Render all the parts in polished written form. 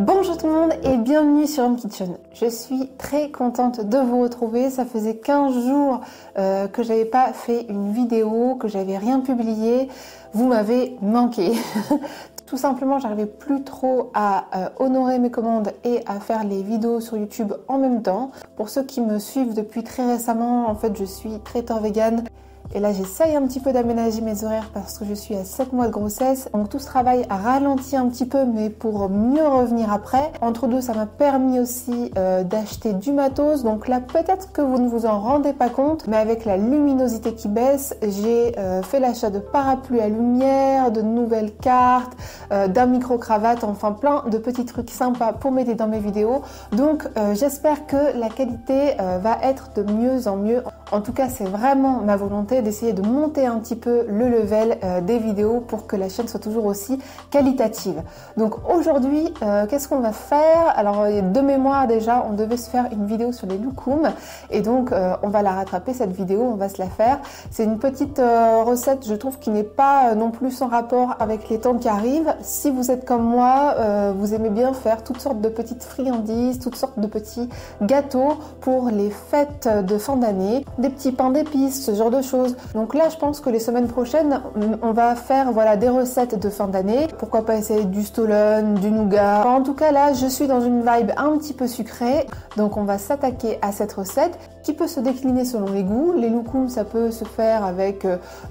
Bonjour tout le monde et bienvenue sur Home Kitchen. Je suis très contente de vous retrouver. Ça faisait 15 jours que j'avais pas fait une vidéo, que j'avais rien publié. Vous m'avez manqué. Tout simplement, j'arrivais plus trop à honorer mes commandes et à faire les vidéos sur YouTube en même temps. Pour ceux qui me suivent depuis très récemment, en fait, je suis traiteur vegan. Et là, j'essaye un petit peu d'aménager mes horaires parce que je suis à 7 mois de grossesse. Donc tout ce travail a ralenti un petit peu, mais pour mieux revenir après. Entre deux, ça m'a permis aussi d'acheter du matos. Donc là, peut-être que vous ne vous en rendez pas compte, mais avec la luminosité qui baisse, j'ai fait l'achat de parapluies à lumière, de nouvelles cartes, d'un micro-cravate, enfin plein de petits trucs sympas pour m'aider dans mes vidéos. Donc j'espère que la qualité va être de mieux en mieux. En tout cas, c'est vraiment ma volonté d'essayer de monter un petit peu le level des vidéos pour que la chaîne soit toujours aussi qualitative. Donc aujourd'hui, qu'est-ce qu'on va faire? Alors de mémoire déjà, on devait se faire une vidéo sur les loukoums et donc on va la rattraper cette vidéo, on va se la faire. C'est une petite recette, je trouve, qui n'est pas non plus sans rapport avec les temps qui arrivent. Si vous êtes comme moi, vous aimez bien faire toutes sortes de petites friandises, toutes sortes de petits gâteaux pour les fêtes de fin d'année, des petits pains d'épices, ce genre de choses. Donc là, je pense que les semaines prochaines, on va faire voilà, des recettes de fin d'année. Pourquoi pas essayer du stollen, du nougat. Enfin, en tout cas, là, je suis dans une vibe un petit peu sucrée. Donc on va s'attaquer à cette recette qui peut se décliner selon les goûts. Les loukoums, ça peut se faire avec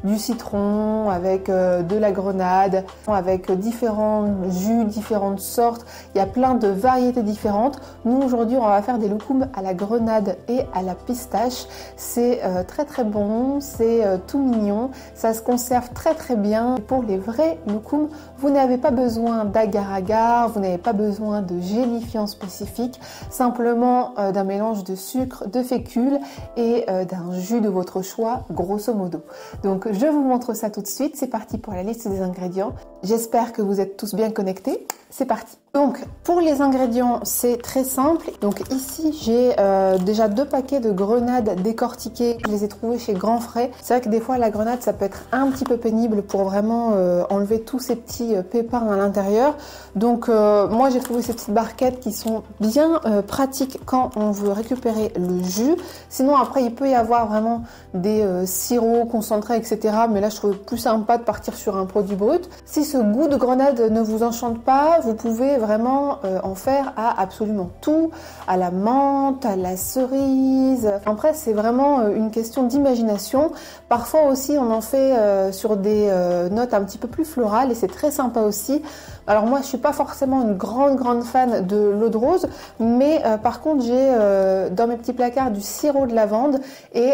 du citron, avec de la grenade, avec différents jus, différentes sortes. Il y a plein de variétés différentes. Nous, aujourd'hui, on va faire des loukoums à la grenade et à la pistache. C'est très très bon, c'est tout mignon, ça se conserve très très bien. Et pour les vrais loukoums, vous n'avez pas besoin d'agar-agar, vous n'avez pas besoin de gélifiant spécifique, simplement d'un mélange de sucre, de fécule et d'un jus de votre choix, grosso modo. Donc je vous montre ça tout de suite, c'est parti pour la liste des ingrédients. J'espère que vous êtes tous bien connectés, c'est parti. Donc pour les ingrédients, c'est très simple. Donc ici j'ai déjà 2 paquets de grenades décortiquées. Je les ai trouvés chez Grand Frais. C'est vrai que des fois la grenade ça peut être un petit peu pénible pour vraiment enlever tous ces petits pépins à l'intérieur. Donc moi j'ai trouvé ces petites barquettes qui sont bien pratiques quand on veut récupérer le jus. Sinon après il peut y avoir vraiment des sirops concentrés etc. Mais là je trouve plus sympa de partir sur un produit brut. Si ce goût de grenade ne vous enchante pas, vous pouvez vraiment en faire à absolument tout, à la menthe, à la cerise. Après c'est vraiment une question d'imagination. Parfois aussi on en fait sur des notes un petit peu plus florales et c'est très sympa aussi. Alors moi je suis pas forcément une grande fan de l'eau de rose, mais par contre j'ai dans mes petits placards du sirop de lavande et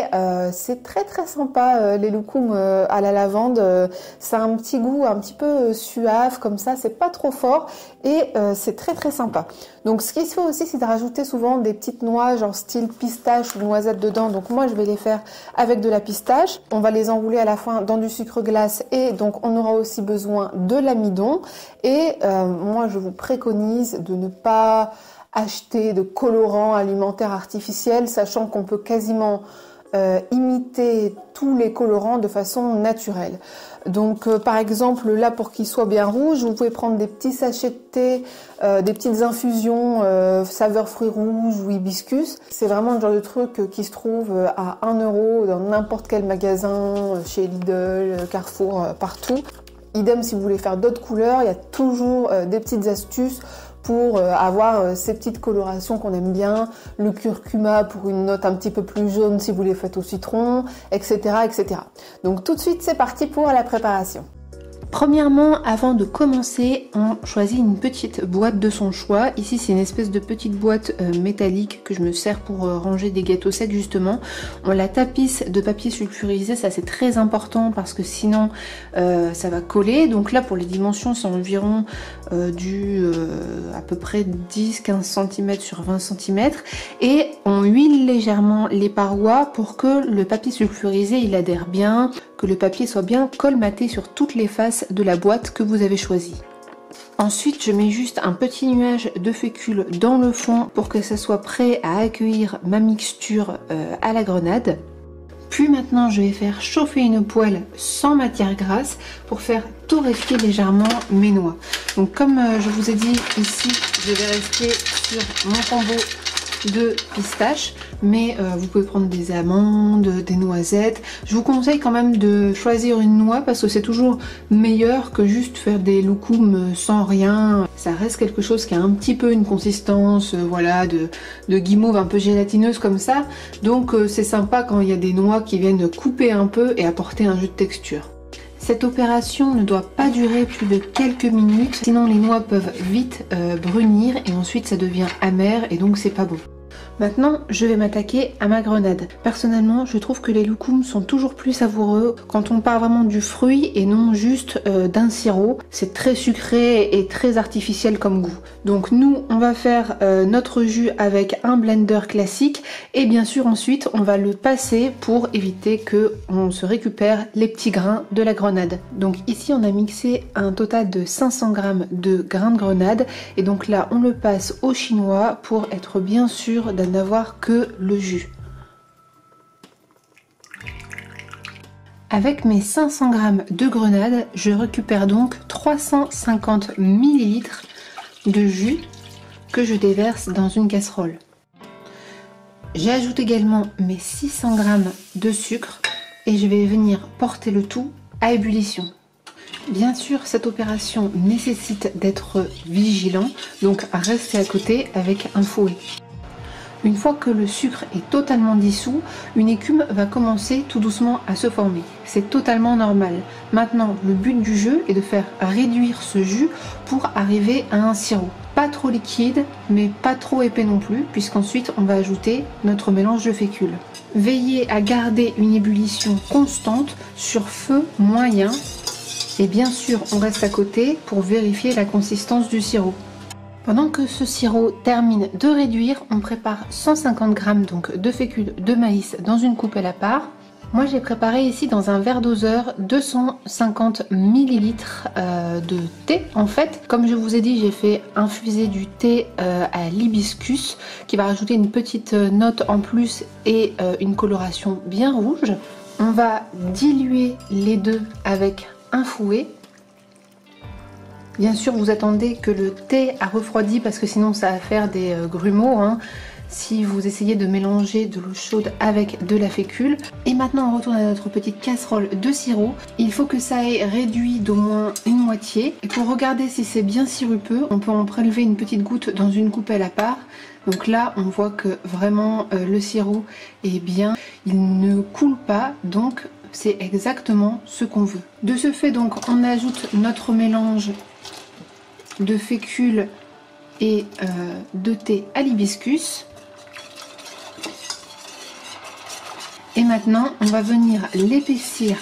c'est très sympa les loukoums à la lavande. Ça a un petit goût un petit peu suave comme ça, c'est pas trop fort et c'est très sympa. Donc ce qui se fait aussi c'est de rajouter souvent des petites noix genre style pistache ou noisette dedans. Donc moi je vais les faire avec de la pistache. On va les enrouler à la fin dans du sucre glace et donc on aura aussi besoin de l'amidon. Et moi je vous préconise de ne pas acheter de colorants alimentaires artificiels, sachant qu'on peut quasiment imiter tous les colorants de façon naturelle. Donc par exemple là pour qu'il soit bien rouge, vous pouvez prendre des petits sachets de thé, des petites infusions saveur fruits rouges ou hibiscus. C'est vraiment le genre de truc qui se trouve à 1 € dans n'importe quel magasin, chez Lidl, Carrefour, partout. Idem si vous voulez faire d'autres couleurs, il y a toujours des petites astuces pour avoir ces petites colorations qu'on aime bien, le curcuma pour une note un petit peu plus jaune si vous les faites au citron, etc. etc. Donc tout de suite c'est parti pour la préparation. Premièrement, avant de commencer, on choisit une petite boîte de son choix. Ici, c'est une espèce de petite boîte métallique que je me sers pour ranger des gâteaux secs justement. On la tapisse de papier sulfurisé, ça c'est très important parce que sinon ça va coller. Donc là, pour les dimensions, c'est environ à peu près 10-15 cm sur 20 cm. Et on huile légèrement les parois pour que le papier sulfurisé il adhère bien, que le papier soit bien colmaté sur toutes les faces de la boîte que vous avez choisie. Ensuite, je mets juste un petit nuage de fécule dans le fond pour que ça soit prêt à accueillir ma mixture à la grenade. Puis maintenant je vais faire chauffer une poêle sans matière grasse pour faire torréfier légèrement mes noix. Donc comme je vous ai dit ici, je vais rester sur mon combo de pistaches, mais vous pouvez prendre des amandes, des noisettes. Je vous conseille quand même de choisir une noix parce que c'est toujours meilleur que juste faire des loukoums sans rien. Ça reste quelque chose qui a un petit peu une consistance voilà, de guimauve un peu gélatineuse comme ça, donc c'est sympa quand il y a des noix qui viennent couper un peu et apporter un jeu de texture. Cette opération ne doit pas durer plus de quelques minutes, sinon les noix peuvent vite brunir et ensuite ça devient amer et donc c'est pas bon. Maintenant, je vais m'attaquer à ma grenade. Personnellement, je trouve que les loukoums sont toujours plus savoureux quand on part vraiment du fruit et non juste d'un sirop. C'est très sucré et très artificiel comme goût. Donc nous, on va faire notre jus avec un blender classique et bien sûr ensuite, on va le passer pour éviter que on se récupère les petits grains de la grenade. Donc ici, on a mixé un total de 500 g de grains de grenade et donc là, on le passe au chinois pour être bien sûr de n'avoir que le jus. Avec mes 500 g de grenade, je récupère donc 350 ml de jus que je déverse dans une casserole. J'ajoute également mes 600 g de sucre et je vais venir porter le tout à ébullition. Bien sûr, cette opération nécessite d'être vigilant, donc à rester à côté avec un fouet. Une fois que le sucre est totalement dissous, une écume va commencer tout doucement à se former. C'est totalement normal. Maintenant, le but du jeu est de faire réduire ce jus pour arriver à un sirop. Pas trop liquide, mais pas trop épais non plus, puisqu'ensuite on va ajouter notre mélange de fécule. Veillez à garder une ébullition constante sur feu moyen. Et bien sûr, on reste à côté pour vérifier la consistance du sirop. Pendant que ce sirop termine de réduire, on prépare 150 g donc de fécule de maïs dans une coupelle à part. Moi j'ai préparé ici dans un verre doseur 250 ml de thé. En fait, comme je vous ai dit, j'ai fait infuser du thé à l'hibiscus qui va rajouter une petite note en plus et une coloration bien rouge. On va diluer les deux avec un fouet. Bien sûr, vous attendez que le thé a refroidi parce que sinon ça va faire des grumeaux hein, si vous essayez de mélanger de l'eau chaude avec de la fécule. Et maintenant on retourne à notre petite casserole de sirop. Il faut que ça ait réduit d'au moins une moitié. Et pour regarder si c'est bien sirupeux, on peut en prélever une petite goutte dans une coupelle à part. Donc là on voit que vraiment le sirop est bien, il ne coule pas, donc c'est exactement ce qu'on veut. De ce fait donc on ajoute notre mélange de fécule et de thé à l'hibiscus. Et maintenant on va venir l'épaissir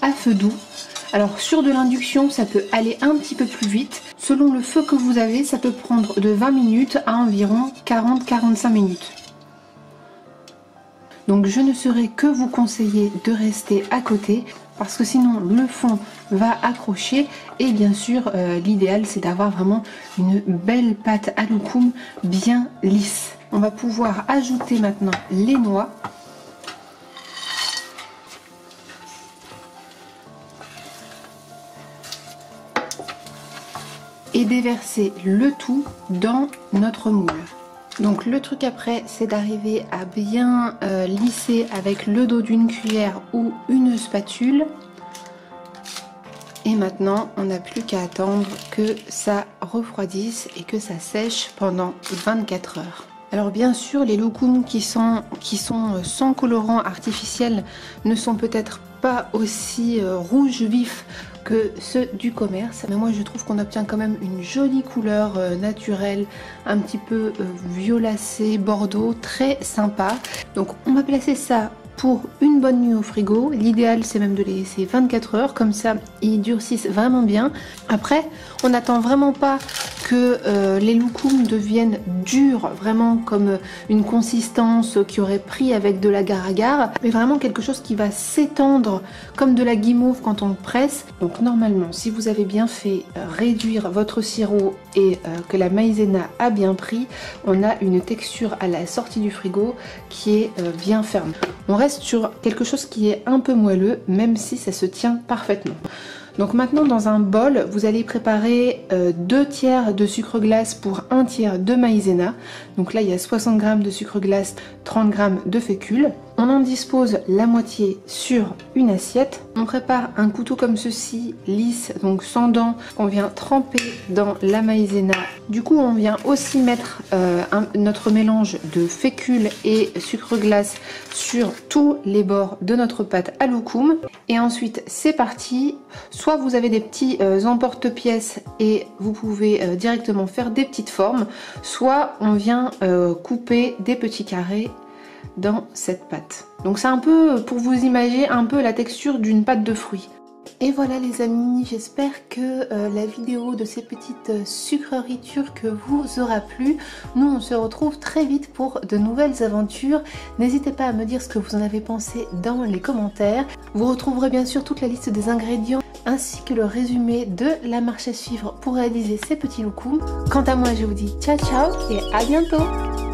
à feu doux. Alors sur de l'induction ça peut aller un petit peu plus vite. Selon le feu que vous avez, ça peut prendre de 20 minutes à environ 40-45 minutes. Donc je ne saurais que vous conseiller de rester à côté parce que sinon le fond va accrocher et bien sûr l'idéal c'est d'avoir vraiment une belle pâte à loukoum bien lisse. On va pouvoir ajouter maintenant les noix. Et déverser le tout dans notre moule. Donc le truc après c'est d'arriver à bien lisser avec le dos d'une cuillère ou une spatule. Et maintenant on n'a plus qu'à attendre que ça refroidisse et que ça sèche pendant 24 heures. Alors bien sûr les loukoums qui sont sans colorant artificiel ne sont peut-être pas aussi rouge vif que ceux du commerce, mais moi je trouve qu'on obtient quand même une jolie couleur naturelle, un petit peu violacée, bordeaux, très sympa. Donc on va placer ça pour une bonne nuit au frigo. L'idéal c'est même de les laisser 24 heures, comme ça ils durcissent vraiment bien. Après on n'attend vraiment pas que les loukoums deviennent durs, vraiment comme une consistance qui aurait pris avec de l'agar-agar, mais vraiment quelque chose qui va s'étendre comme de la guimauve quand on le presse. Donc normalement, si vous avez bien fait réduire votre sirop et que la maïzena a bien pris, on a une texture à la sortie du frigo qui est bien ferme. On reste sur quelque chose qui est un peu moelleux, même si ça se tient parfaitement. Donc maintenant dans un bol, vous allez préparer 2 tiers de sucre glace pour 1 tiers de maïzena. Donc là il y a 60 g de sucre glace, 30 g de fécule. On en dispose la moitié sur une assiette. On prépare un couteau comme ceci, lisse, donc sans dents, qu'on vient tremper dans la maïzena. Du coup on vient aussi mettre notre mélange de fécule et sucre glace sur tous les bords de notre pâte à loukoum. Et ensuite c'est parti. Soit vous avez des petits emporte-pièces et vous pouvez directement faire des petites formes, soit on vient couper des petits carrés dans cette pâte. Donc c'est un peu, pour vous imaginer un peu la texture d'une pâte de fruits. Et voilà les amis, j'espère que la vidéo de ces petites sucreries turques vous aura plu. Nous on se retrouve très vite pour de nouvelles aventures. N'hésitez pas à me dire ce que vous en avez pensé dans les commentaires. Vous retrouverez bien sûr toute la liste des ingrédients ainsi que le résumé de la marche à suivre pour réaliser ces petits loukoums. Quant à moi je vous dis ciao ciao et à bientôt.